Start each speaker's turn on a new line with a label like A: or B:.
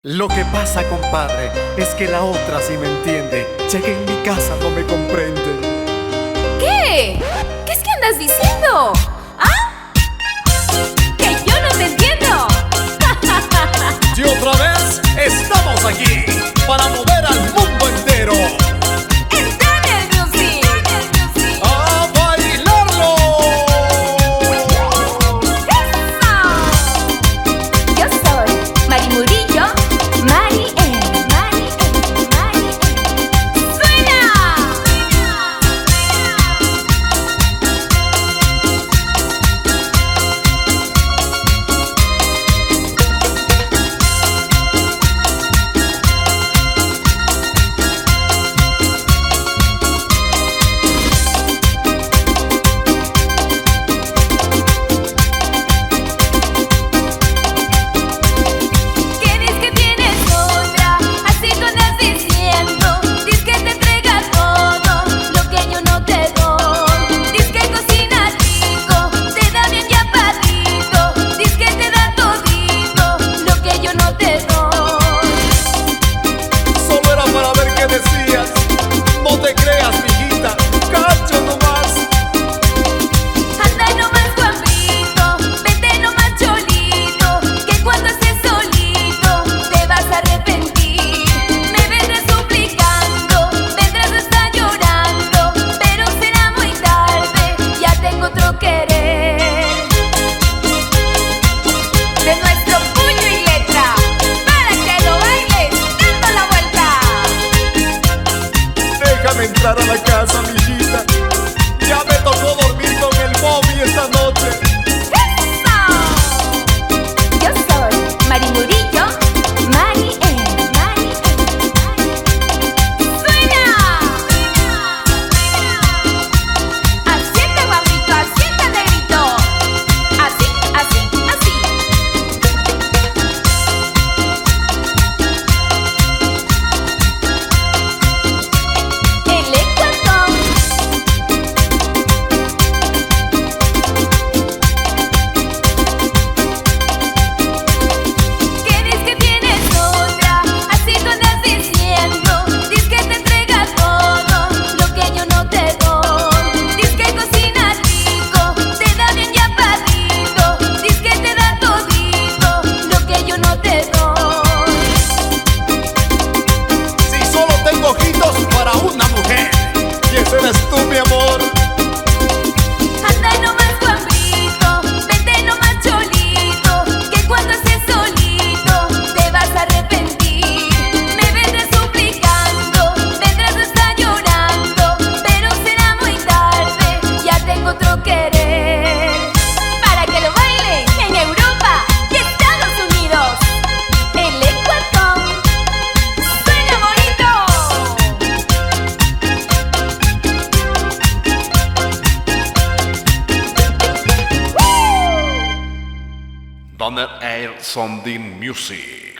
A: Lo que pasa, compadre, es que la otra sí me entiende, ya que en mi casa no me comprende.
B: ¿Qué? ¿Qué es que andas diciendo? ¿Ah? ¿Que yo no te entiendo?
A: Y otra vez estamos aquí para mover al mundo entero. ¡A bailarlo!
B: ¡Eso! Yo soy Mari Murillo, Mari En. ¡Suena!
A: Entrar a la casa, mijita. Ya me tocó dormir con el Bobby esta noche.
B: ¡Eso! Yo soy Mari Murillo, Mari En. ¡Suena! Asiente, guapito, asiente, negrito. Así.
A: Para una mujer, y ese eres tú, mi amor.
B: Anda nomás, guapito, vete nomás, cholito, que cuando estés solito te vas a arrepentir. Me vendrás suplicando, vendrás hasta llorando, pero será muy tarde, ya tengo otro querer. Para que lo baile en Europa y Estados Unidos, el Ecuador. ¡Suena bonito!
C: Donner Air Sounding Music.